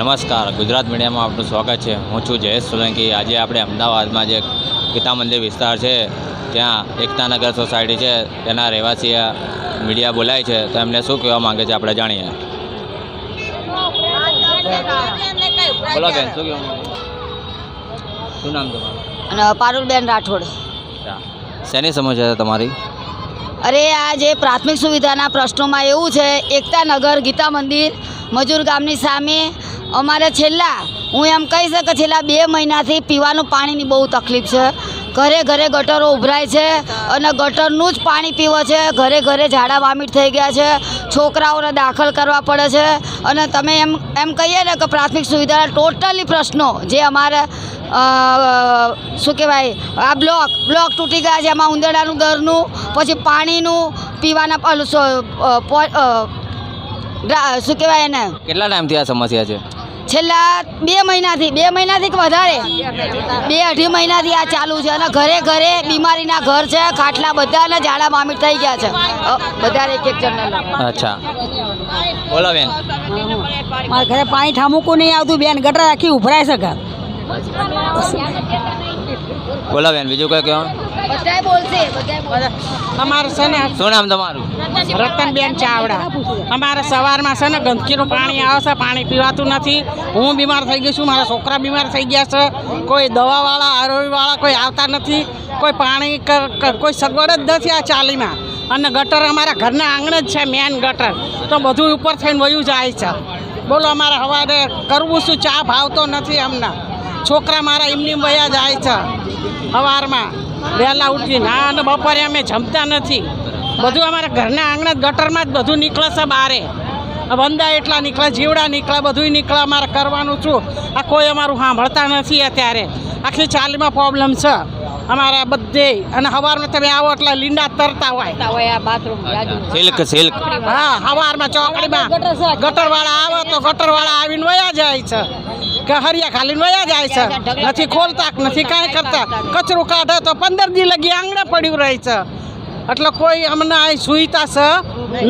નમસ્કાર, ગુજરાત મીડિયામાં આપનું સ્વાગત છે. હું છું જયેશ સોલંકી. આજે આપણે અમદાવાદમાં જે ગીતા મંદિર વિસ્તાર છે ત્યાં એકતાનગર સોસાયટી છે તેના રહેવાસી મીડિયા બોલાય છે, તો એમને શું કહેવા માંગે છે આપણે જાણીએ. બોલો બેન, શું કહેવા માંગે? શું નામ તમારું? અને પારુલબેન રાઠોડ. શેની સમસ્યા છે તમારી? અરે આ જે પ્રાથમિક સુવિધાના પ્રશ્નોમાં એવું છે, એકતાનગર ગીતા મંદિર મજૂર ગામની સામે અમારે હું એમ કહી શકું છેલ્લા 2 મહિનાથી પીવાનું પાણીની બહુ તકલીફ છે. ઘરે ઘરે ગટરો ઉભરાય છે અને ગટરનું જ પાણી પીવે છે. ઘરે ઘરે ઝાડા વામિટ થઈ ગયા છે. છોકરાઓને દાખલ કરવા પડે છે. અને તમે એમ કહીએ ને કે પ્રાથમિક સુવિધાના ટોટલી પ્રશ્નો જે અમારે શું કહેવાય, આ બ્લોક તૂટી ગયા છે, એમાં ઉંદરડાનું દરનું, પછી પાણીનું, પીવાના શું કહેવાય એને. કેટલા ટાઈમથી આ સમસ્યા છે? છેલ્લા 2 મહિનાથી કે વધારે 2-2.5 મહિનાથી આ ચાલુ છે. અને ઘરે ઘરે બીમારીના ઘર છે, ખાટલા બધાને ઝાડા વામિટ થઈ ગયા છે. બધા એક જણને. અચ્છા, બોલો બેન. મારા ઘરે પાણી ઠામુકું નહીં આવતું બેન, ગટર આખી ઉભરાય છે ઘર. બોલો બેન, બીજું કઈ કહેવાનું? બધાય બોલશે. અમારે છે ને, શું નામ તમારું? રતનબેન ચાવડા. અમારે સવારમાં છે ને ગંદકીનું પાણી આવે છે, પાણી પીવાતું નથી. હું બીમાર થઈ ગઈ છું, મારા છોકરા બીમાર થઈ ગયા છે. કોઈ દવાવાળા, આરોગ્યવાળા કોઈ આવતા નથી. કોઈ પાણી કોઈ સગવડ જ નથી આ ચાલીમાં. અને ગટર અમારા ઘરના આંગણે જ છે, મેન ગટર. તો બધું ઉપર થઈને વયું જાય છે. બોલો, અમારે સવારે કરવું શું? ચા ભાવતો નથી અમને. છોકરા મારા એમની વયા જાય છે સવારમાં વહેલા ઉઠીને. હા, અને બપોરે અમે જમતા નથી. બધું અમારા ઘરના આંગણે ગટરમાં જ બધું નીકળે છે. બારે વંદા એટલા નીકળે, જીવડા નીકળે, બધું નીકળે. અમારે કરવાનું શું? આ કોઈ અમારું સાંભળતા નથી. અત્યારે આખી ચાલીમાં પ્રોબ્લેમ છે અમારા બધે. અને સવારમાં તમે આવો એટલે લીંડા તરતા હોય. સિલ્ક હા, સવારમાં ચોકડીમાં ગટરવાળા આવે તો ગટરવાળા આવીને વયા જાય છે કે હરિયા ખાલીને વયા જાય છે. નથી ખોલતા, નથી કાંઈ કરતા. કચરું કાઢે તો 15 દી લગી આંગણે પડ્યું રહે છે. એટલે કોઈ અમને અહીં સુવિધા છે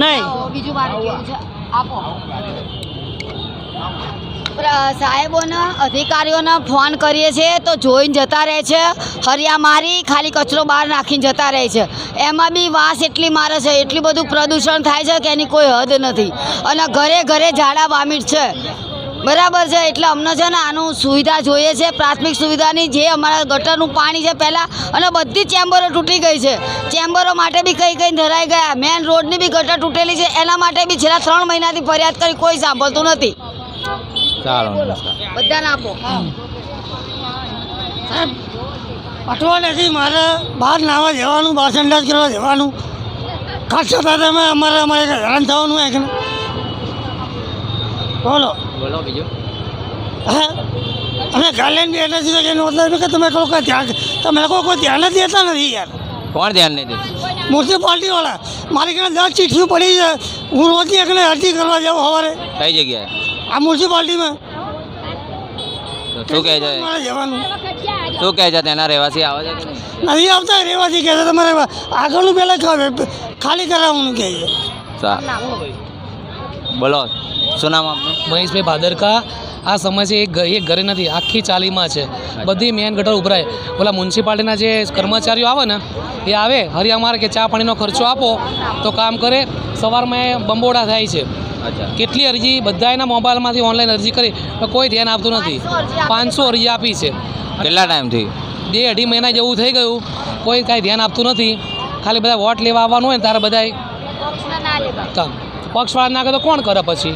નહીં. સાહેબોને, અધિકારીઓને ફોન કરીએ છીએ તો જોઈને જતા રહે છે. હરિયા મારી ખાલી કચરો બહાર નાખીને જતા રહે છે. એમાં બી વાસ એટલી મારે છે, એટલું બધું પ્રદૂષણ થાય છે કે એની કોઈ હદ નથી. અને ઘરે ઘરે ઝાડા વામિટ છે. બરાબર છે. એટલે અમને છે ને આનું સુવિધા જોઈએ છે, પ્રાથમિક સુવિધાની. જે અમારા ગટરનું પાણી છે પહેલાં, અને બધી ચેમ્બરો તૂટી ગઈ છે. ચેમ્બરો માટે બી કઈ ધરાઈ ગયા. મેન રોડની બી ગટર તૂટેલી છે, એના માટે બી છેલ્લા 3 મહિનાથી ફરિયાદ કરી, કોઈ સાંભળતું નથી. ચાલો, બધાને આપો. સાહેબ, અઠવાડિયાથી મારે બહાર નાહવા જવાનું, બહાર સંડાસ કરવા જવાનું. ખાસ છતાં અમારે હેરાન થવાનું હોય કે બોલો બીજું. હા, અમે ગાર્લેન્ડ બી એટલે સીધા એનો મતલબ કે તમે લોકો કોઈ ધ્યાન જ દેતા નથી યાર. કોણ ધ્યાન નહીં દે? મ્યુનિસિપાલિટીવાળા. મારી ઘરે 10 ચીઠીઓ પડી છે. હું રોજની એકને અરજી કરવા જાઉં સવારે. કઈ જગ્યાએ? આ મ્યુનિસિપાલિટીમાં. શું કહે છે? મારે જવાનું. શું કહે છે? તેના રહેવાસી આવે છે કે નહીં? નથી આવતા રહેવાથી કહે છે તમારે આગળનું પહેલાં ખાલી કરાવવાનું કહે છે. બોલો, શું નામ આપનું? મહેશભાઈ ભાદરકા. આ સમસ્યા એક ઘરે નથી, આખી ચાલીમાં છે. બધી મેન ગટર ઉભરાય. ઓલા મ્યુનિસિપાલિટીના જે કર્મચારીઓ આવે ને, એ આવે હરિયા મારે કે ચા પાણીનો ખર્ચો આપો તો કામ કરે. સવારમાં બંબોડા થાય છે. કેટલી અરજી બધા એના મોબાઈલમાંથી ઓનલાઈન અરજી કરી, તો કોઈ ધ્યાન આપતું નથી. 500 અરજી આપી છે. કેટલા ટાઈમથી? 2-2.5 મહિના જેવું થઈ ગયું. કોઈ કાંઈ ધ્યાન આપતું નથી. ખાલી બધા વોટ લેવા આવવાનું હોય ને ત્યારે બધા પક્ષવાળા નાખે તો કોણ કરે પછી?